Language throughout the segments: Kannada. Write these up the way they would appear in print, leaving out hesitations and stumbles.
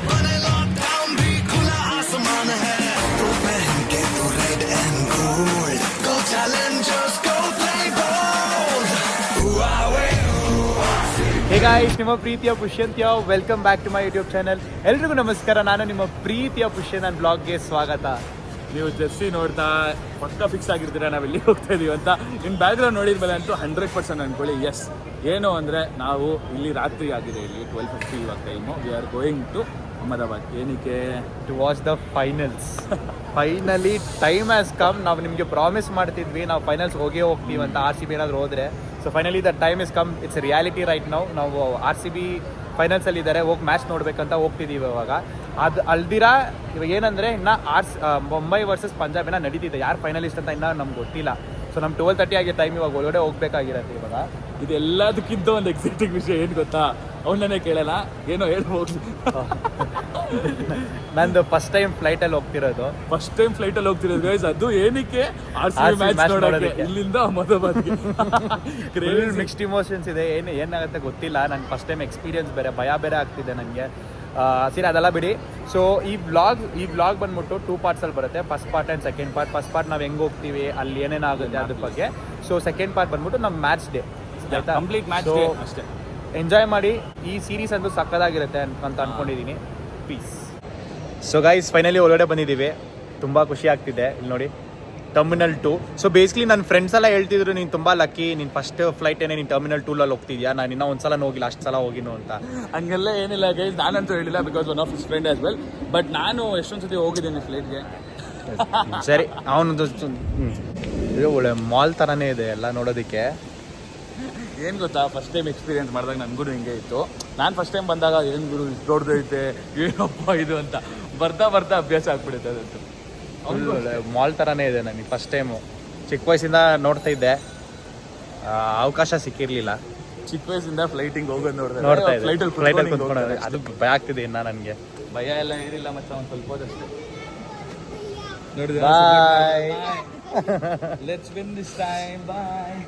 बने लॉकडाउन भी खुला आसमान है तो पहन के तू red and gold go challengers go play bold hey guys, ನಿಮ್ಮ ಪ್ರೀತಿಯ ಪುಷ್ಯಂತ್ಯ, welcome back to my YouTube channel. ಎಲ್ರಿಗೂ ನಮಸ್ಕಾರ. ನಾನು ನಿಮ್ಮ ಪ್ರೀತಿಯ ಪುಷ್ಯನ್ ನನ್ನ ಬ್ಲಾಗ್ಗೆ ಸ್ವಾಗತ. ನೀವು ಜರ್ಸಿ ನೋಡ್ತಾ ಪಕ್ಕ ಫಿಕ್ಸ್ ಆಗಿರ್ತೀರ ನಾವು ಎಲ್ಲಿ ಹೋಗ್ತಾ ಇದೀವಿ ಅಂತ. ಇನ್ನು ಬ್ಯಾಕ್ಗ್ರೌಂಡ್ ನೋಡಿದ್ಮೇಲೆ ಅಂತೂ 100% ಅನ್ಕೊಳ್ಳಿ. ಎಸ್, ಏನು ಅಂದರೆ ನಾವು ಇಲ್ಲಿ ರಾತ್ರಿ ಆಗಿದೆ, ಇಲ್ಲಿ 12:50 ಇವಾಗ time. We are going to Ahmedabad. ಏನಕ್ಕೆ? To watch the finals. Finally time has come. ನಾವು ನಿಮಗೆ ಪ್ರಾಮಿಸ್ ಮಾಡ್ತಿದ್ವಿ ನಾವು ಫೈನಲ್ಸ್ ಹೋಗೇ ಹೋಗ್ತೀವಿ ಅಂತ, RCB ಏನಾದರೂ ಹೋದರೆ. So finally the time is come. It's reality right ನಾವು RCB ಫೈನಲ್ಸಲ್ಲಿ ಇದ್ದಾರೆ, ಹೋಗಿ ಮ್ಯಾಚ್ ನೋಡ್ಬೇಕಂತ ಹೋಗ್ತಿದ್ದೀವಿ ಇವಾಗ. ಅದು ಅಲ್ದಿರ ಇವಾಗ ಏನಂದರೆ ಇನ್ನು ಮುಂಬೈ ವರ್ಸಸ್ ಪಂಜಾಬ್ ಏನೋ ನಡೀತಿದೆ. ಯಾರು ಫೈನಲಿಸ್ಟ್ ಅಂತ ಇನ್ನೂ ನಮ್ಗೆ ಗೊತ್ತಿಲ್ಲ. ಸೊ ನಮ್ಮ 12:30 ಆಗಿ ಟೈಮ್, ಇವಾಗ ಒಳಗಡೆ ಹೋಗ್ಬೇಕಾಗಿರತ್ತೆ ಇವಾಗ. ಇದೆಲ್ಲದಕ್ಕಿಂತ ಒಂದು ಎಕ್ಸೈಟಿಂಗ್ ವಿಷಯ ಏನು ಗೊತ್ತಾ? ಅವನನ್ನೇ ಕೇಳೋಣ, ಏನೋ ಹೇಳ್ಬೋದು. ನಂದು ಫಸ್ಟ್ ಟೈಮ್ ಫ್ಲೈಟಲ್ಲಿ ಹೋಗ್ತಿರೋದು. ಗೈಸ್, ಅದು ಏನಕ್ಕೆ? RCB ಮ್ಯಾಚ್ ನೋಡೋಕ್ಕೆ ಇಲ್ಲಿಂದ ಅಹಮದಾಬಾದ್ಗೆ. ಮಿಕ್ಸ್ಡ್ ಇಮೋಷನ್ಸ್ ಇದೆ. ಏನಾಗುತ್ತೆ ಗೊತ್ತಿಲ್ಲ. ನನ್ನ ಫಸ್ಟ್ ಟೈಮ್ ಎಕ್ಸ್ಪೀರಿಯನ್ಸ್ ಬೇರೆ, ಭಯ ಬೇರೆ ಆಗ್ತಿದೆ ನನಗೆ. ಸರಿ, ಅದೆಲ್ಲ ಬಿಡಿ. ಸೊ ಈ ವ್ಲಾಗ್ ಬಂದ್ಬಿಟ್ಟು 2 ಪಾರ್ಟ್ಸಲ್ಲಿ ಬರುತ್ತೆ. First part and second part. First part ನಾವು ಹೆಂಗೆ ಹೋಗ್ತೀವಿ, ಅಲ್ಲಿ ಏನೇನಾಗುತ್ತೆ ಅದ್ರ ಬಗ್ಗೆ. ಸೊ ಸೆಕೆಂಡ್ ಪಾರ್ಟ್ ಬಂದ್ಬಿಟ್ಟು ನಮ್ಮ ಮ್ಯಾಚ್ ಡೇ, ಆಯ್ತಾ? ಕಂಪ್ಲೀಟ್ ಮ್ಯಾಚ್ ಡೇ ಅಷ್ಟೇ. ಎಂಜಾಯ್ ಮಾಡಿ. ಈ ಸೀರೀಸ್ ಅಂತೂ ಸಕ್ಕದಾಗಿರುತ್ತೆ ಅಂತ ಅಂದ್ಕೊಂಡಿದ್ದೀನಿ. ಪೀಸ್. ಸೊ ಗೈಸ್, ಫೈನಲಿ ಒಳಗಡೆ ಬಂದಿದ್ದೀವಿ. ತುಂಬ ಖುಷಿ ಆಗ್ತಿದೆ. ಇಲ್ಲಿ ನೋಡಿ, ಟರ್ಮಿನಲ್ 2. ಸೊ ಬೇಸಿಕ್ಲಿ ನನ್ನ ಫ್ರೆಂಡ್ಸ್ ಎಲ್ಲ ಹೇಳ್ತಿದ್ರು, ನೀನು ತುಂಬ ಲಕ್ಕಿ, ನೀನು ಫಸ್ಟ್ ಫ್ಲೈಟ್ ಏನೇ ನೀನು ಟರ್ಮಿನಲ್ 2 ಹೋಗ್ತಿದ್ಯಾ, ನಾನು ಇನ್ನೂ ಒಂದ್ಸಲ ಹೋಗಿಲ್ಲ, ಅಷ್ಟು ಸಲ ಹೋಗಿನೋ ಅಂತ. ಹಂಗೆಲ್ಲ ಏನಿಲ್ಲ ಗೈಸ್, ನಾನಂತೂ ಹೇಳಿಲ್ಲ, because one of his friend as well. But ನಾನು ಎಷ್ಟೊಂದು ಸತಿ ಹೋಗಿದ್ದೀನಿ ಫ್ಲೈಟ್ಗೆ. ಸರಿ, ಅವನೊಂದು ಇದು ಒಳ್ಳೆ ಮಾಲ್ ಥರನೇ ಇದೆ ಎಲ್ಲ ನೋಡೋದಕ್ಕೆ. ಏನು ಗೊತ್ತಾ, ಫಸ್ಟ್ ಟೈಮ್ ಎಕ್ಸ್ಪೀರಿಯೆನ್ಸ್ ಮಾಡಿದಾಗ ನನಗೂ ಹಿಂಗೆ ಇತ್ತು. ನಾನು ಫಸ್ಟ್ ಟೈಮ್ ಬಂದಾಗ ಏನು ಗುರು ಇಷ್ಟು ದೊಡ್ಡದೈತೆ, ಏನಪ್ಪ ಇದು ಅಂತ. ಬರ್ತಾ ಅಭ್ಯಾಸ ಆಗ್ಬಿಡುತ್ತೆ ಅದಂತೂ. ಒಳ್ಳೆ ಮಾಲ್ ಥರನೇ ಇದೆ. ನನಗೆ ಫಸ್ಟ್ ಟೈಮು ಚಿಕ್ಕ ವಯಸ್ಸಿಂದ ನೋಡ್ತಾ ಇದ್ದೆ, ಅವಕಾಶ ಸಿಕ್ಕಿರಲಿಲ್ಲ. ಚಿಕ್ಕ ವಯಸ್ಸಿಂದ ಫ್ಲೈಟಿಂಗ್ ಹೋಗೋದು ನೋಡ್ತಾ ಇದ್ದೆ. ಫ್ಲೈಟಲ್ಲಿ ಕುತ್ಕೊಂಡು ಕುತ್ಕೊಂಡು ಅದು ಭಯ ಆಗ್ತಿದೆ ಇನ್ನು ನನಗೆ. ಭಯ ಎಲ್ಲ ಏನಿಲ್ಲ ಮತ್ತೆ, ಒಂದು ಸ್ವಲ್ಪ ಹೋದಷ್ಟೇ. ನೋಡಿದ್ರೆ boy, let's win this time, boy.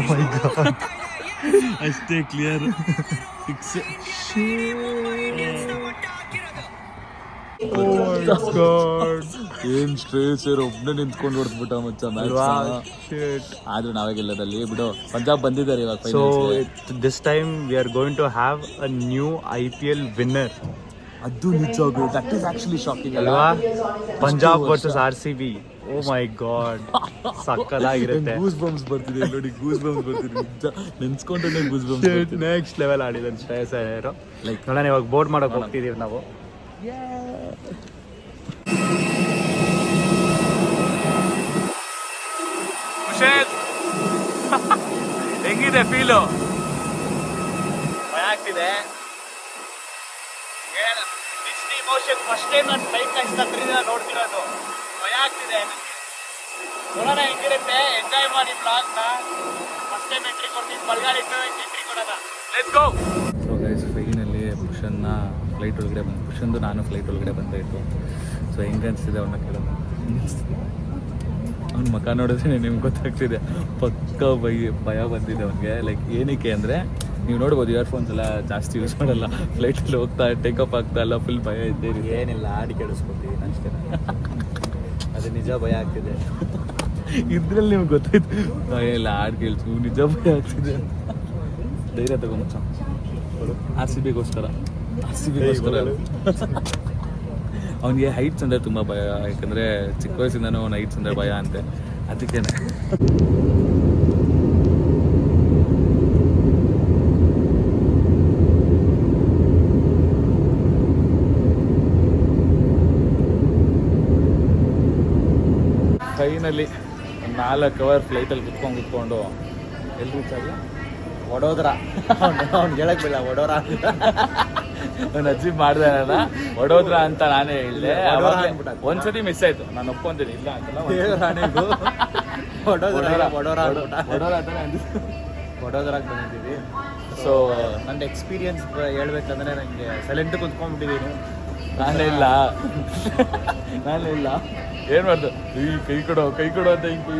My God, ಅಷ್ಟೇ, ಕ್ಲಿಯರ್, ಫಿಕ್ಸ್. ಏನ್ ಸ್ಟ್ರೇಸ್ ಒಬ್ಬನೇ ನಿಂತ್ಕೊಂಡು ಹೊಡೆದ್ಬಿಟ್ಟ ಮಚ್ಚ ಮ್ಯಾಚ್. ಆದ್ರೂ ನಾವೇ ಗೆಲ್ಲದಲ್ಲಿ ಬಿಡು. ಪಂಜಾಬ್ ಬಂದಿದ್ದಾರೆ ಇವಾಗ. So this time we are going to have a new IPL winner. ಅದು ನಿಜ, ದಟ್ ಈಸ್ ಆಕ್ಚುಲಿ ಶಾಕಿಂಗ್ ಅಲ್ವಾ? Punjab versus RCB. Oh my God, ಸಕ್ಕದಾಗಿರುತ್ತೆ. ಗೂಸ್ ಬಂಪ್ಸ್ ಬರ್ತಿದೆ ನೋಡಿ, ಗೂಸ್ ಬಂಪ್ಸ್ ಬರ್ತಿದೆ ನಿಜ. ನೆನ್ಸ್ಕೊಂಡ್ರೆ ಗೂಸ್ ಬಂಪ್ಸ್. ನೆಕ್ಸ್ಟ್ ಲೆವೆಲ್ ಆಡಿದ್ದಾನೆ ಶ್ರೇಯಸ್ ಅಯ್ಯರ್. ಲೈಕ್ ನೋಡೋಣ, ಇವಾಗ ಬೋರ್ಡ್ ಮಾಡೋಕೆ ಹೋಗ್ತಿದ್ದೀವಿ ನಾವು. ಹೆಂಗಿದೆ ಫೀಲು? ಭಯ ಆಗ್ತಿದೆ. ಇಮೋಷನ್ ಫಸ್ಟ್ ಟೈಮ್ ನಾನು ಫ್ಲೈಟ್ ನೋಡ್ತಿರೋದು. ಭಯ ಆಗ್ತಿದೆ ನನಗೆ. ನೋಡೋಣ ಹೆಂಗಿರುತ್ತೆ. ಎಂಜಾಯ್ ಮಾಡಿ ಬ್ಲಾಗ್ನ. ಫಸ್ಟ್ ಟೈಮ್ ಎಂಟ್ರಿ ಕೊಡ್ತೀನಿ, ಬಲ್ಗಾಡಿ ಎಂಟ್ರಿ ಕೊಡೋಣ. Let's go. So guys, finally ಪುಷನ್ನ ಫ್ಲೈಟ್ ಒಳಗಡೆ ಬಂದು, ಪುಷನ್ದು ನಾನು ಫ್ಲೈಟ್ ಒಳಗಡೆ ಬಂದಾಯಿತು. ಸೊ ಹೆಂಗೆ ಅನಿಸ್ತಿದೆ ಅವನ್ನ ಕೇಳೋಣ. ಅವ್ನ ಮುಖ ನೋಡಿದ್ರೆ ನಿಮ್ಗೆ ಗೊತ್ತಾಗ್ತಿದೆ, ಪಕ್ಕ ಭಯ ಬಂದಿದೆ ಅವನಿಗೆ. ಲೈಕ್ ಏನಕ್ಕೆ ಅಂದರೆ, ನೀವು ನೋಡ್ಬೋದು ಇಯರ್ಫೋನ್ಸ್ ಎಲ್ಲ ಜಾಸ್ತಿ ಯೂಸ್ ಮಾಡಲ್ಲ. ಫ್ಲೈಟಲ್ಲಿ ಹೋಗ್ತಾ ಟೇಕಪ್ ಆಗ್ತಾ ಎಲ್ಲ ಫುಲ್ ಭಯ ಇದ್ದೇ. ಏನಿಲ್ಲ, ಹಾಡಿ ಕೇಳಿಸ್ಕೊತೀವಿ ಅಷ್ಟೇ. ಅದು ನಿಜ ಭಯ ಆಗ್ತಿದೆ. ಇದ್ರಲ್ಲಿ ನಿಮ್ಗೆ ಗೊತ್ತಾಯ್ತು, ಭಯ ಇಲ್ಲ, ಹಾಡು ಕೇಳಿಸು, ನಿಜ ಭಯ ಆಗ್ತಿದೆ. ಧೈರ್ಯ ತಗೊಂಬ. RCBಗೋಸ್ಕರ ಅವನಿಗೆ ಹೈಟ್ಸ್ ಅಂದರೆ ತುಂಬ ಭಯ. ಯಾಕಂದರೆ ಚಿಕ್ಕ ವಯಸ್ಸಿಂದನೂ ಅವ್ನು ಹೈಟ್ಸ್ ಅಂದರೆ ಭಯ ಅಂತೆ, ಅದಕ್ಕೇನೆ. ಫೈನಲಿ 4 ಅವರ್ ಫ್ಲೈಟಲ್ಲಿ ಕುತ್ಕೊಂಡು ಎಲ್ಲಿ ರೀಚ್ ಆಗಿ ವಡೋದರ. ಅವ್ನು ಹೇಳಕ್ ಬಿಲ್ಲ, ವಡೋರ. ನನ್ನ ಅಜ್ಜಿ ಮಾಡ್ದಾರಲ್ಲ ವಡೋದ್ರ ಅಂತ ನಾನೇ ಹೇಳಿದೆ. ಒಂದ್ಸತಿ ಮಿಸ್ ಆಯ್ತು, ನಾನು ಒಪ್ಕೊಂತೀನಿ, ಇಲ್ಲ ಅಂತಲ್ಲ. ವಡೋದರಾಗ ಬಂದಿದ್ದೀವಿ. ಸೊ ನನ್ನ ಎಕ್ಸ್ಪೀರಿಯನ್ಸ್ ಹೇಳ್ಬೇಕಂದ್ರೆ, ನನಗೆ ಸೈಲೆಂಟ್ ಕುಂತ್ಕೊಂಡ್ಬಿಟ್ಟಿದ್ದೀನಿ. ನಾನೇ ಇಲ್ಲ ಏನು ಮಾಡ್ದು, ಈ ಕೈ ಕೊಡೋ ಅಂತ ಹಿಂಗೆ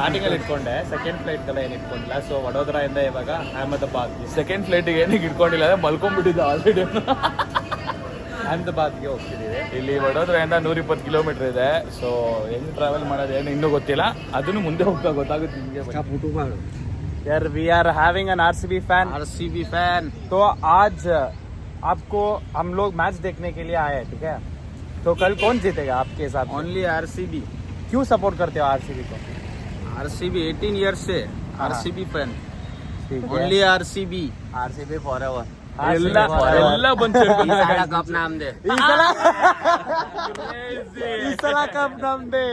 ಸ್ಟಾರ್ಟಿಂಗಲ್ಲಿ ಇಟ್ಕೊಂಡೆ, ಸೆಕೆಂಡ್ ಫ್ಲೈಟ್ಗೆಲ್ಲ ಏನು ಇಟ್ಕೊಂಡಿಲ್ಲ. ಸೊ ವಡೋದರಾಯಿಂದ ಇವಾಗ ಅಹಮದಾಬಾದ್. ಸೆಕೆಂಡ್ ಫ್ಲೈಟಿಗೆ ಏನಕ್ಕೆ ಇಟ್ಕೊಂಡಿಲ್ಲ ಅಂದರೆ ಮಲ್ಕೊಂಡ್ಬಿಟ್ಟಿದ್ದೆ ಆಲ್ರೆಡಿ. ಅಹಮದಾಬಾದ್ಗೆ ಹೋಗ್ತಿದ್ದೀವಿ. ಇಲ್ಲಿ ವಡೋದರಾಯಿಂದ 120 ಕಿಲೋಮೀಟರ್ ಇದೆ. ಸೊ ಹೆಂಗೆ ಟ್ರಾವೆಲ್ ಮಾಡೋದು ಏನು ಇನ್ನೂ ಗೊತ್ತಿಲ್ಲ, ಅದನ್ನು ಮುಂದೆ ಹೋಗ್ತಾ ಗೊತ್ತಾಗುತ್ತೆ ನಿಮಗೆ. यार we are having an RCB fan. RCB fan. तो आज आपको हम लोग मैच देखने के लिए आए हैं, ठीक है? तो कल कौन जीतेगा आपके हिसाब से? Only RCB. क्यों सपोर्ट करते हो आरसीबी को? RCB 18 ईयर्स से RCB fan. Only RCB. RCB forever. ಎಲ್ಲ ಬಂತು. ಕಪ್ ನಾಮ್ ದೇ ಈ ಸಲ ಕಪ್ ನಮ್ದೆ.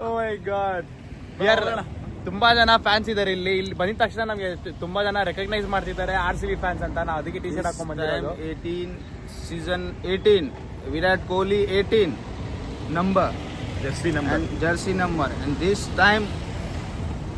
ಓ ಮೈ ಗಾಡ್. ಯಾರ್ ತುಂಬಾ ಜನ ಫ್ಯಾನ್ಸ್ ಇದಾರೆ ಇಲ್ಲಿ. ಇಲ್ಲಿ ಬಂದಿದ ತಕ್ಷಣ ನಮಗೆ ತುಂಬಾ ಜನ ರೆಕಗ್ನೈಸ್ ಮಾಡ್ತಿದ್ದಾರೆ RCB ಫ್ಯಾನ್ಸ್ ಅಂತ. ನಾವು ಅದಕ್ಕೆ ಟಿ ಶರ್ಟ್ ಹಾಕೊಂಡ್ ಬಂದಿರೋದು. 18 season 18 Virat Kohli 18 number Jersey number and jersey number and this time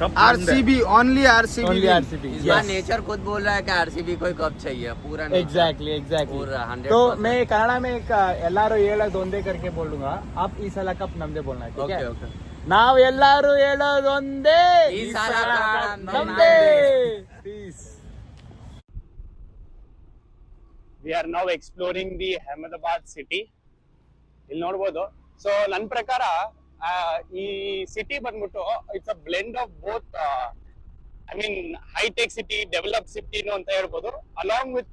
cup RCB only RCB. Only RCB. इस Yes. बार नेचर खुद बोल रहा है कि आरसीबी को ही कप चाहिए पूरा nature. एग्जैक्टली पूरा 100%. तो मैं कन्नड़ में एक ಎಲ್ಲಾರು ಹೇಳೋದು ಒಂದೇ करके बोलूंगा. आप ಈ ಸಲ ಕಪ್ ನಮ್ದೇ बोलना है, ठीक है? ओके ನಾವು ಎಲ್ಲಾರು ಹೇಳೋದು ಒಂದೇ, ಈ ಸಲ ಕಪ್ ನಮ್ದೇ. Peace. We are now exploring the Ahmedabad city. ಇಲ್ಲಿ ನೋಡ್ಬೋದು. ಸೊ ನನ್ನ ಪ್ರಕಾರ ಈ ಸಿಟಿ ಬಂದ್ಬಿಟ್ಟು it's a blend of both. I mean high tech city, develop ಸಿಟಿನು ಅಂತ ಹೇಳ್ಬೋದು, along with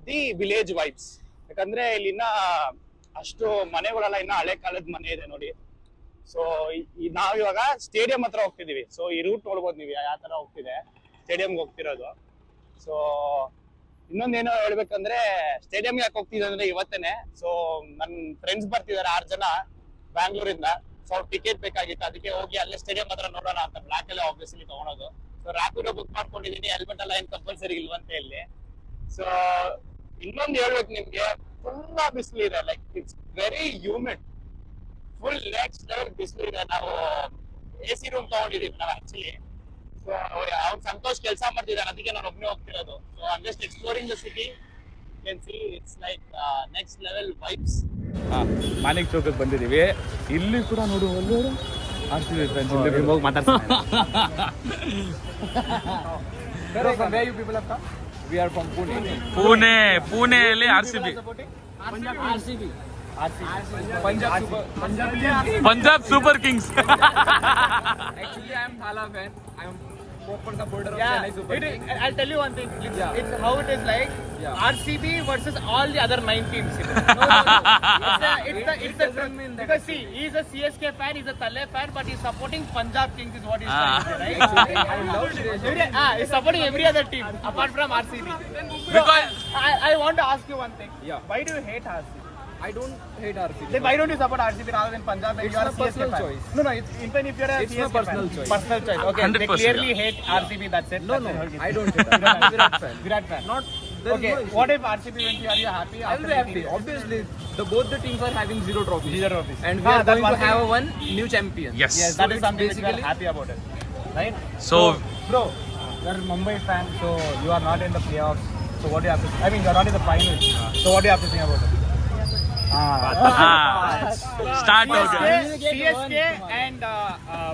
the village vibes. ಯಾಕಂದ್ರೆ ಇಲ್ಲಿ ಇನ್ನ ಅಷ್ಟು ಮನೆಗಳೆಲ್ಲ ಇನ್ನ ಹಳೆ ಕಾಲದ ಮನೆ ಇದೆ ನೋಡಿ. ಸೊ ನಾವ್ ಇವಾಗ ಸ್ಟೇಡಿಯಂ ಹತ್ರ ಹೋಗ್ತಿದೀವಿ. ಸೊ ಈ ರೂಟ್ ನೋಡ್ಬೋದು ನೀವು ಯಾವ ತರ ಹೋಗ್ತಿದೆ, ಸ್ಟೇಡಿಯಂಗೆ ಹೋಗ್ತಿರೋದು. ಸೊ ಇನ್ನೊಂದೇನೋ ಹೇಳ್ಬೇಕಂದ್ರೆ ಸ್ಟೇಡಿಯಂಗೆ ಯಾಕೆ ಹೋಗ್ತಿದೆ ಅಂದ್ರೆ ಇವತ್ತೇನೆ ಸೊ ನನ್ನ ಫ್ರೆಂಡ್ಸ್ ಬರ್ತಿದಾರೆ 6 ಜನ ಬ್ಯಾಂಗ್ಳೂರಿಂದ. ಸೊ ಟಿಕೆಟ್ ಬೇಕಾಗಿತ್ತು, ಅದಕ್ಕೆ ಹೋಗಿ ಅಲ್ಲೇ ಸ್ಟೇಡಿಯಂ ಹತ್ರ ನೋಡೋಣ ಅಂತ ಬ್ಲಾಕ್ ಅಲ್ಲೇ ಆಬ್ವಿಯಸ್ಲಿ ತಗೊಳೋದು. ಸೊ ರ್ಯಾಪಿಡೋ ಬುಕ್ ಮಾಡ್ಕೊಂಡಿದೀನಿ. ಹೆಲ್ಮೆಟ್ ಎಲ್ಲ ಏನ್ ಕಂಪಲ್ಸರಿ ಇಲ್ವಂತೆ ಇಲ್ಲಿ. ಸೊ ಇನ್ನೊಂದು ಹೇಳ್ಬೇಕು ನಿಮ್ಗೆ, ತುಂಬಾ ಬಿಸಿಲು ಇದೆ. Like it's very humid, full next level ಬಿಸಿಲು ಇದೆ. ನಾವು AC ರೂಮ್ ತಗೊಂಡಿದೀವಿ ನಾವು ಆಕ್ಚುಲಿ. ಸೊ ಅವ್ನು ಸಂತೋಷ್ ಕೆಲಸ ಮಾಡ್ತಿದ್ದಾನೆ, ಅದಕ್ಕೆ ನಾನು ಒಬ್ಬನೇ ಹೋಗ್ತಿರೋದು. So I am just exploring the city. You can see it's like next level vibes. Manek ಚೌಕಕ್ಕೆ ಬಂದಿದ್ದೀವಿ. ಇಲ್ಲಿ ಕೂಡ ನೋಡು ಒಳ್ಳೆಯವರು RCB fans ಇಲ್ಲಿ ಹೋಗಿ ಮಾತಾಡ್ತೀನಿ. Where you people have come? We are from Pune. ಪುಣೆಯಲ್ಲಿ RCB. Punjab super Kings. Actually, I am Thala fan. I am proper supporter of Chennai Super Kings. I'll tell you one thing. It's how it is like RCB versus all the other 9 teams. It's a because see, he's a CSK fan, he's a Thale fan, but he's supporting Punjab Kings is what he's trying to say, right? I love Chennai. He's supporting every other team apart from RCB. Because I want to ask you one thing. Yeah. Why do you hate RCB? I don't hate RCB. Then why don't you support RCB rather than Punjab? When It's you are my a CSK personal fan? choice. No, it's even if you're a It's CSK my personal fan. choice. Personal choice. Okay, 100%, they clearly hate RCB. That's it. No, That's it. I don't hate RCB. I'm a Virat fan. Virat fan. Not there is Okay, no issue. what if RCB wins? Are you happy? I will be happy. Obviously, both the teams are having 0 trophies. Zero trophies. And we are that's going to one thing. have one new champion. yes. Yes, that is it's something which we are basically- happy about it, right? So bro, you're a Mumbai fan, so you are not in the playoffs. So what do you have to? I mean, you're not in the finals. So what do you have to think about it? start okay. CSK and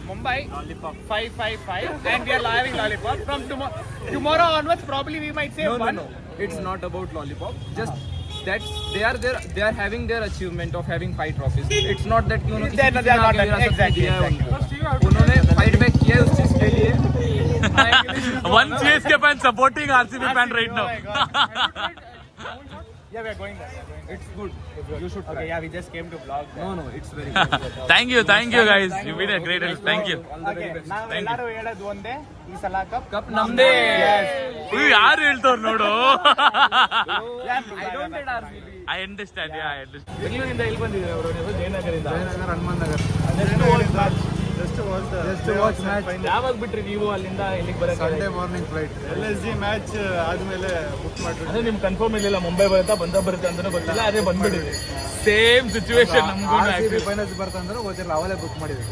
Mumbai 5-5-5, and we are having lollipop from tomorrow onwards. Probably we might say one. No. It's not about lollipop. Just that they are having their achievement of having 5 trophies. It's not that you know They are not that. Exactly. उन्होंने फाइट बैक किया है उस चीज के लिए. One CSK fan supporting RCB fan right now. Yeah, we are going there. It's good. You should Okay, try. yeah, we just came to vlog. No, it's very good. Thank you guys. You've been a great help. Thank you. Okay, ನಾವೆಲ್ಲರೂ ಹೇಳೋದು ಒಂದೇ, ಈ ಸಲ Cup ನಮ್ದೇ. ಯಾರು ಹೇಳ್ತವ್ರು ನೋಡು. I don't hate RCB. I understand. Yeah, I understand. ಬೆಂಗಳೂರಿಂದ ಇಲ್ಲಿ ಬಂದಿದ್ದೀರಾ ಅವರು? ನೀವು ಜಯನಗರಿಂದ? Hanuman Nagar. Just to watch match. ಯಾವಾಗ ಬಿಟ್ರಿ ನೀವು ಅಲ್ಲಿಂದ ಇಲ್ಲಿಗೆ ಬರೋಕೆ? Sunday morning flight. LSG match ಆದ್ಮೇಲೆ ಬುಕ್ ಮಾಡ್ಬಿಟ್ಟು. ಅದೇ ನಿಮ್ ಕನ್ಫರ್ಮ್ ಇರಲಿಲ್ಲ ಮುಂಬೈ ಬರುತ್ತಾ ಪಂಜಾಬ್ ಬರುತ್ತೆ ಅಂತಾನೂ ಗೊತ್ತಿಲ್ಲ, ಅದೇ ಬಂದ್ಬಿಟ್ಟಿದೆ. ಸೇಮ್ ಸಿಚುವೇಶನ್ ನಮಗೂ. ಫೈನಲ್ಸ್ ಬರ್ತಾಂದ್ರೆ ಗೊತ್ತಿಲ್ಲ, ಅವಲೇ ಬುಕ್ ಮಾಡಿದ್ವಿ.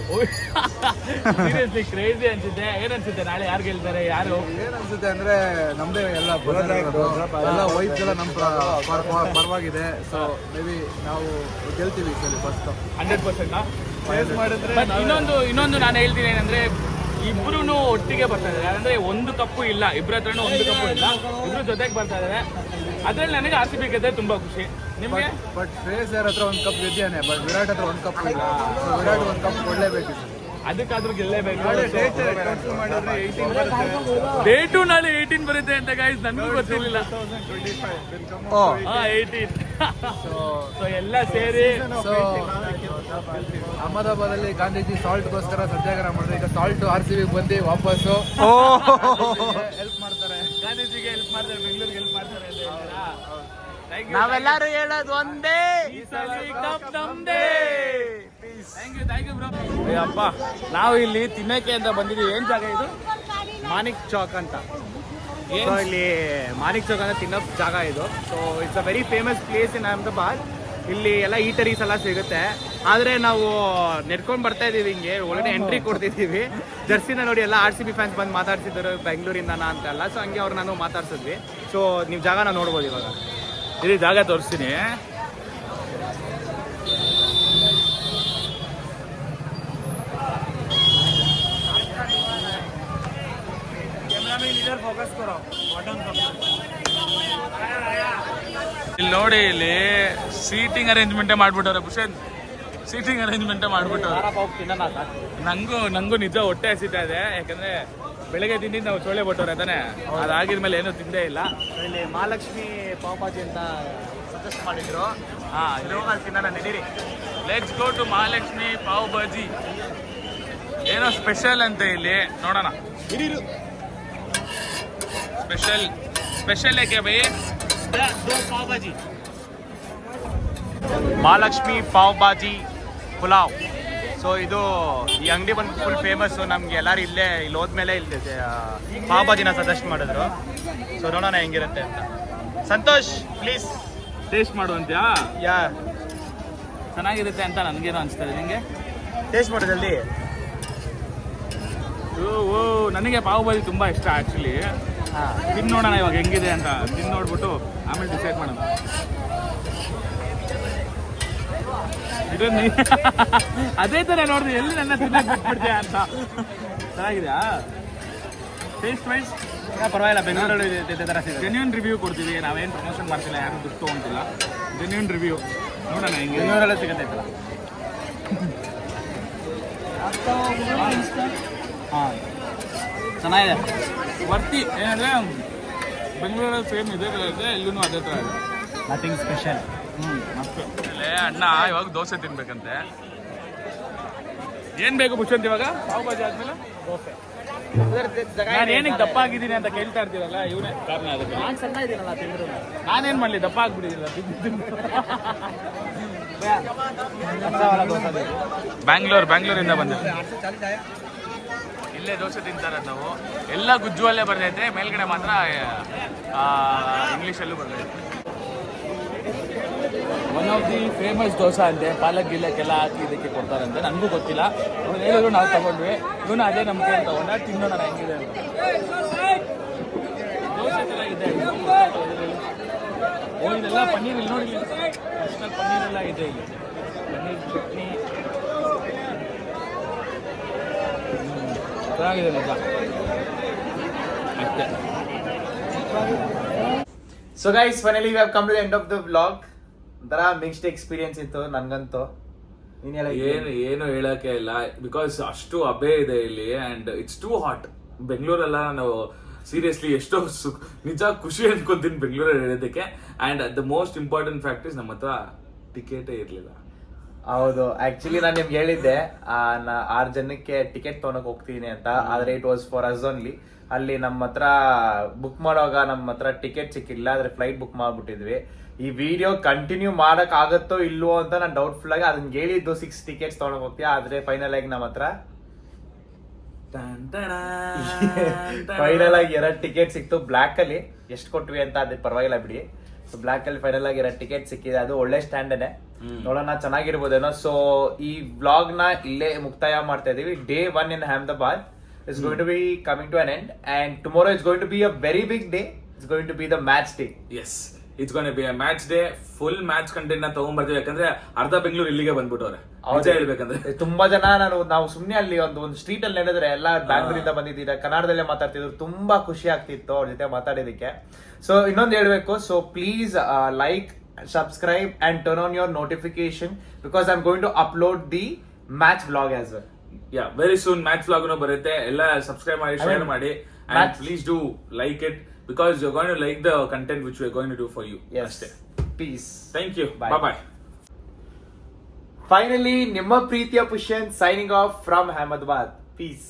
ಸೀರಿಯಸ್ಲಿ ಕ್ರೇಜಿ ಅನ್ಸುತ್ತೆ. ಏನ್ ಅನ್ಸುತ್ತೆ ನಾಳೆ ಯಾರು ಗೆಲ್ತಾರೆ? ಯಾರು ಏನ್ ಅನ್ಸುತ್ತೆ ಅಂದ್ರೆ ನಮ್ದೇ ಎಲ್ಲ ಎಲ್ಲ ವೈಬ್ಸ್ ಎಲ್ಲ ನಮ್ಮ ಪರವಾಗಿದೆ. ಸೊ ಮೇ ಬಿ ನಾವು ಗೆಲ್ತೀವಿ ಈ ಸಲ ಫಸ್ಟ್. 100%? ಫೇಸ್ ಮಾಡಿದ್ರೆ ಇನ್ನೊಂದು ನಾನು ಹೇಳ್ತೀನಿ ಏನಂದ್ರೆ ಇಬ್ರು ಒಟ್ಟಿಗೆ ಬರ್ತಾ ಇದ್ದಾರೆ, ಅಂದ್ರೆ ಒಂದು ಕಪ್ಪು ಇಲ್ಲ, ಇಬ್ಬರ ಹತ್ರನೂ ಒಂದು ಕಪ್ಪು ಇಲ್ಲ, ಇಬ್ರು ಜೊತೆಗೆ ಬರ್ತಾ ಇದ್ದಾರೆ. ಅದ್ರಲ್ಲಿ ನನಗೆ RCB ಗೆದ್ದರೆ ತುಂಬಾ ಖುಷಿ. ನಿಮಗೆ? ಬಟ್ ಶ್ರೇಯಸ್ ಹತ್ರ ಒಂದು ಕಪ್ ಗೆದ್ದಿಯಾನೆ, ಬಟ್ ವಿರಾಟ್ ಹತ್ರ ಒಂದು ಕಪ್ ಇಲ್ಲ. ವಿರಾಟ್ ಒಂದು ಕಪ್ ಕೊಡ್ಲೇಬೇಕಿತ್ತು. ಅದಕ್ಕಾದ್ರೂ ಗೆಲ್ಲೇಬೇಕು. ಡೇಟು ನಾಳೆ 18 ಬರುತ್ತೆ ಅಂತ ಗೈಸ್, ನನಗೂ ಗೊತ್ತಿರಲಿಲ್ಲ. 18. ಸೊ ಎಲ್ಲ ಸೇರಿ ಸೊ ಅಹಮದಾಬಾದ್ ಅಲ್ಲಿ ಗಾಂಧೀಜಿ ಸಾಲ್ಟ್ಗೋಸ್ಕರ ಸತ್ಯಾಗ್ರಹ ಮಾಡಿದ್ರೆ, ಈಗ ಸಾಲ್ಟ್ RCB ಬಂದು ವಾಪಸ್ಸು ಹೆಲ್ಪ್ ಮಾಡ್ತಾರೆ. ಗಾಂಧೀಜಿಗೆ ಹೆಲ್ಪ್ ಮಾಡ್ತಾರೆ, ಬೆಂಗಳೂರಿಗೆ ಹೆಲ್ಪ್ ಮಾಡ್ತಾರೆ ಅಂತ ಹೇಳ್ತೀರಾ? ನಾವೆಲ್ಲರೂ ಹೇಳೋದು ಒಂದೇ, ಥ್ಯಾಂಕ್ ಯು ಬ್ರೋ. ಅಪ್ಪ, ನಾವು ಇಲ್ಲಿ ತಿನ್ನಕ್ಕೆ ಅಂತ ಬಂದಿದ್ದೀವಿ. ಏನ್ ಜಾಗ ಇದು? ಮಾನಿಕ್ ಚೌಕ್ ಅಂತ. ಸೊ ಇಲ್ಲಿ ಮಾನಿಕ್ ಚೌಕ್ ಅಂತ ತಿನ್ನೋ ಜಾಗ ಇದು. So it's a very famous place in Ahmedabad. ಇಲ್ಲಿ ಎಲ್ಲ ಈಟರೀಸ್ ಎಲ್ಲ ಸಿಗುತ್ತೆ. ಆದರೆ ನಾವು ನೆಡ್ಕೊಂಡು ಬರ್ತಾ ಇದ್ದೀವಿ, ಹಿಂಗೆ ಒಳಗಡೆ ಎಂಟ್ರಿ ಕೊಡ್ತಿದ್ದೀವಿ. ಜರ್ಸಿನ ನೋಡಿ ಎಲ್ಲ RCB ಫ್ಯಾನ್ಸ್ ಬಂದು ಮಾತಾಡ್ಸಿದ್ರು ಬೆಂಗಳೂರಿಂದನಾ ಅಂತೆಲ್ಲ. ಸೊ ಹಂಗೆ ಅವ್ರು ನಾನು ಮಾತಾಡ್ಸಿದ್ವಿ. ಸೊ ನೀವು ಜಾಗನ ನೋಡ್ಬೋದು ಇವಾಗ. ಇಲ್ಲಿ ಜಾಗ ತೋರಿಸ್ತೀನಿ. ಇಲ್ಲಿ ನೋಡಿ, ಇಲ್ಲಿ ಸೀಟಿಂಗ್ ಅರೇಂಜ್ಮೆಂಟೇ ಮಾಡ್ಬಿಟ್ಟವ್ರೆ ಭೂಷಣ್, ಸೀಟಿಂಗ್ ಅರೇಂಜ್ಮೆಂಟೇ ಮಾಡ್ಬಿಟ್ಟವ್ರೆ. ನಂಗೂ ನಿಜ ಹೊಟ್ಟೆ ಹಸಿತಾ ಇದೆ, ಯಾಕಂದ್ರೆ ಬೆಳಗ್ಗೆ ತಿಂದಿದ್ದು ನಾವು ಚೋಳೆ ಬಟ್ಟವ್ರೆ ತಾನೆ, ಅದಾಗಿದ್ಮೇಲೆ ಏನೂ ತಿಂದೇ ಇಲ್ಲ. ಇಲ್ಲಿ ಮಹಾಲಕ್ಷ್ಮಿ ಪಾವ್ ಭಾಜಿ ಅಂತ ಸಜೆಸ್ಟ್ ಮಾಡಿದ್ರು. ಇಲ್ಲಿ ಹೋಗಿ ತಿನ್ನೋಣ, ನಡೀರಿ. Let's go to Mahalakshmi pav bhaji. ಏನೋ ಸ್ಪೆಷಲ್ ಅಂತ ಇಲ್ಲಿ ನೋಡೋಣ. ಸ್ಪೆಷಲ್ ಏಕೆ ಬೈ? ಪಾವ್ ಭಾಜಿ, ಮಹಾಲಕ್ಷ್ಮಿ ಪಾವ್ ಭಾಜಿ ಪುಲಾವ್. ಸೊ ಇದು ಈ ಅಂಗಡಿ ಬಂದು ಫುಲ್ ಫೇಮಸ್ಸು. ನಮ್ಗೆ ಎಲ್ಲರೂ ಇಲ್ಲಿ ಹೋದ್ಮೇಲೆ ಇಲ್ಲಿ ಪಾವ್ ಭಾಜಿನ ಸಜೆಸ್ಟ್ ಮಾಡಿದ್ರು. ಸೊ ನೋಡೋಣ ಹೆಂಗಿರುತ್ತೆ ಅಂತ. ಸಂತೋಷ್ ಪ್ಲೀಸ್ ಟೇಸ್ಟ್ ಮಾಡುವಂತ್ಯಾ? ಯಾ, ಚೆನ್ನಾಗಿರುತ್ತೆ ಅಂತ ನನಗೇನೋ ಅನಿಸ್ತದೆ. ನಿಮಗೆ ಟೇಸ್ಟ್ ಮಾಡು ಜಲ್ದಿ. ಓ ನನಗೆ ಪಾವ್ ಭಾಜಿ ತುಂಬ ಇಷ್ಟ ಆ್ಯಕ್ಚುಲಿ. ತಿಂದು ನೋಡೋಣ ಇವಾಗ ಹೆಂಗಿದೆ ಅಂತ. ತಿಂದು ನೋಡ್ಬಿಟ್ಟು ಆಮೇಲೆ ಡಿಸೈಡ್ ಮಾಡೋಣ. ಅದೇ ಥರ ನೋಡಿದ್ರೆ ಎಲ್ಲಿ ನನ್ನ ತಿನ್ನಕ್ಕೆ ಬಿಟ್ಬಿಡ್ತೀಯ ಅಂತ. ಚೆನ್ನಾಗಿದೆಯಾ ಟೇಸ್ಟ್ ವೈಸ್? ಪರವಾಗಿಲ್ಲ, ಬೆಂಗಳೂರಲ್ಲಿ ಇದೇ ಥರ ಸಿಗುತ್ತೆ. ಜೆನ್ಯೂನ್ ರಿವ್ಯೂ ಕೊಡ್ತೀವಿ, ನಾವೇನು ಪ್ರಮೋಷನ್ ಮಾಡ್ತಿಲ್ಲ, ಯಾರು ದುಡ್ಡು ತೊಗೊಂತಿಲ್ಲ. ಜೆನ್ಯೂನ್ ರಿವ್ಯೂ ನೋಡೋಣ ಹೆಂಗೆ. ಬೆಂಗಳೂರಲ್ಲೇ ಸಿಗುತ್ತೈತಲ್ಲ. ಹಾಂ, ಚೆನ್ನಾಗಿದೆ, ವರ್ತಿ. ಏನಂದರೆ ಬೆಂಗಳೂರಲ್ಲಿ ಸೇಮ್ ಇದೇ ಥರ ಇದೆ, ಇಲ್ಲೂ ಅದೇ ಥರ ಇದೆ. Nothing special. ಮಸ್ತು. ಆಮೇಲೆ ಅಣ್ಣ ಇವಾಗ ದೋಸೆ ತಿನ್ಬೇಕಂತೆ. ಏನು ಬೇಕು ಭೂಷಂತ್ ಇವಾಗ? ಪಾವ್ ಭಾಜಿ ಆದಮೇಲೆ ದೋಸೆ. ನಾನು ಏನಕ್ಕೆ ದಪ್ಪ ಆಗಿದ್ದೀನಿ ಅಂತ ಕೇಳ್ತಾ ಇರ್ತೀರಲ್ಲ, ಇವನೇ ಕಾರಣ ಅದಕ್ಕೆ. ನಾನು ಸಣ್ಣ ಇದ್ದೀನಲ್ಲ ತಿಂದ್ರು. ನಾನೇನು ಮಾಡಲಿ, ದಪ್ಪ ಆಗ್ಬಿಟ್ಟಿದ್ದೀರ ಬ್ಯಾಂಗ್ಳೂರಿಂದ ಬಂದಿದ್ದೀವಿ. ಇಲ್ಲೇ ದೋಸೆ ತಿಂತಾರೆ ನಾವು. ಎಲ್ಲ ಗುಜ್ಜುವಲ್ಲೇ ಬರ್ತೈತೆ, ಮೇಲ್ಗಡೆ ಮಾತ್ರ ಇಂಗ್ಲೀಷಲ್ಲೂ ಬರ್ತೈತೆ. One of the famous dosa ಅಂತೆ, ಪಾಲಕ್ ಗಿಲ್ಲಕ್ಕೆಲ್ಲ ಹಾಕಿ ಇದಕ್ಕೆ ಕೊಡ್ತಾರಂತೆ. ನನಗೂ ಗೊತ್ತಿಲ್ಲ, ಅವ್ರು ಹೇಳಿದ್ರು, ನಾವು ತಗೊಂಡ್ವಿ. ಇವನು ಅದೇ ನಮ್ಗೆ ತಗೊಂಡ ತಿನ್ನೋಣ ಹೆಂಗಿದೆ ಅಂತ. ದೋಸೆ ಚೆನ್ನಾಗಿದೆ. ಓ ಇದೆಲ್ಲ ಪನ್ನೀರ್, ಇಲ್ಲಿ ನೋಡಿ ಸ್ಪೆಷಲ್ ಪನ್ನೀರ್ ಎಲ್ಲ ಇದೆ ಇಲ್ಲಿ. ಪನ್ನೀರ್ ಚಟ್ನಿ ಚೆನ್ನಾಗಿದೆ ನಿಜ. ಅಷ್ಟೇ. So guys, finally we have come to the end of the vlog. ಒಂಥರ ಮಿಕ್ಸ್ಡ್ ಎಕ್ಸ್ಪೀರಿಯನ್ಸ್ ಇತ್ತು ನನಗಂತೂ. ಏನು ಹೇಳಕ್ಕೆ ಇಲ್ಲ, ಬಿಕಾಸ್ ಅಷ್ಟು ಅಬೆ ಇದೆ ಇಲ್ಲಿ ಅಂಡ್ ಇಟ್ಸ್ ಟೂ ಹಾಟ್. ಬೆಂಗಳೂರೆಲ್ಲ ನಾವು ಸೀರಿಯಸ್ಲಿ ಎಷ್ಟೋ ನಿಜ ಖುಷಿ ಅನ್ಕೊಂತೀನಿ ಬೆಂಗಳೂರಲ್ಲಿ ಹೇಳೋದಕ್ಕೆ. And the most important fact is ನಮ್ಮ ಹತ್ರ ಟಿಕೆಟೇ ಇರಲಿಲ್ಲ. ಹೌದು, ಆಕ್ಚುಲಿ ನಾನು ನಿಮ್ಗೆ ಹೇಳಿದ್ದೆ 6 ಜನಕ್ಕೆ ಟಿಕೆಟ್ ತೊಗೊಳಕ್ ಹೋಗ್ತೀನಿ ಅಂತ. ಆದ್ರೆ it was for us only. ಅಲ್ಲಿ ನಮ್ಮ ಹತ್ರ ಬುಕ್ ಮಾಡುವಾಗ ನಮ್ಮ ಹತ್ರ ಟಿಕೆಟ್ ಸಿಕ್ಕಿಲ್ಲ, ಆದ್ರೆ ಫ್ಲೈಟ್ ಬುಕ್ ಮಾಡ್ಬಿಟ್ಟಿದ್ವಿ. ಈ ವಿಡಿಯೋ ಕಂಟಿನ್ಯೂ ಮಾಡಕ್ ಆಗತ್ತೋ ಇಲ್ವೋ ಅಂತ ನಾನು ಡೌಟ್ಫುಲ್ ಆಗಿ ಅದನ್ನ ಹೇಳಿದ್ದು 6 ಟಿಕೆಟ್ಸ್ ತೊಗೊಂಡ್ ಹೋಗ್ತೀಯ. ಆದ್ರೆ ಫೈನಲ್ ಆಗಿ ನಮ್ಮ ಹತ್ರ ಫೈನಲ್ ಆಗಿ 2 ಟಿಕೆಟ್ ಸಿಕ್ತು ಬ್ಲ್ಯಾಕ್ ಅಲ್ಲಿ. ಎಷ್ಟು ಕೊಟ್ವಿ ಅಂತ ಅದೇ ಪರವಾಗಿಲ್ಲ ಬಿಡಿ. ಸೊ ಬ್ಲ್ಯಾಕ್ ಅಲ್ಲಿ ಫೈನಲ್ ಆಗಿ 2 ಟಿಕೆಟ್ ಸಿಕ್ಕಿದೆ. ಅದು ಒಳ್ಳೆ ಸ್ಟ್ಯಾಂಡೇ, ನೋಡೋಣ ಚೆನ್ನಾಗಿರ್ಬೋದೇನೋ. ಸೊ ಈ ವ್ಲಾಗ್ ನ ಇಲ್ಲೇ ಮುಕ್ತಾಯ ಮಾಡ್ತಾ ಇದೀವಿ. Day 1 in Ahmedabad is going to be coming to an end, and tomorrow is going to be a very big day. It's going to be the match day. Yes, it's gonna be match day. Full match content ನ ತಗೊಂಡ್ಬರ್ತೀವಿ, ಯಾಕಂದ್ರೆ ಅರ್ಧ ಬೆಂಗಳೂರು ಇಲ್ಲಿಗೆ ಬಂದ್ಬಿಟ್ಟವ್ರೆ. ನಿಜ ಹೇಳ್ಬೇಕಂದ್ರೆ ತುಂಬಾ ಜನ ನಾವು ಸುಮ್ನೆ ಅಲ್ಲಿ ಒಂದು ಸ್ಟ್ರೀಟ್ ಅಲ್ಲಿ ನಡೆದ್ರೆ ಎಲ್ಲ ಬ್ಯಾಂಗ್ಳೂರಿಂದ ಬಂದಿದ್ದೀರಾ, ಕನ್ನಡದಲ್ಲೇ ಮಾತಾಡ್ತಿದ್ರು. ತುಂಬಾ ಖುಷಿ ಆಗ್ತಿತ್ತು ಅವ್ರ ಜೊತೆ ಮಾತಾಡೋದಕ್ಕೆ. ಸೊ ಇನ್ನೊಂದು ಹೇಳ್ಬೇಕು, so please like, subscribe and turn on your notification because I'm going to upload the match vlog as well. Yeah, very soon match vlog ಬರುತ್ತೆ. ಎಲ್ಲ ಸಬ್ಸ್ಕ್ರೈಬ್ ಮಾಡಿ, ಶೇರ್ ಮಾಡಿ, and please do like it because you're going to like the content which we're going to do for you. Yes. Peace. Thank you. Bye. Bye. Finally, ನಿಮ್ಮ ಪ್ರೀತಿಯ ಪುಷ್ಯನ್ signing off from Ahmedabad. Peace.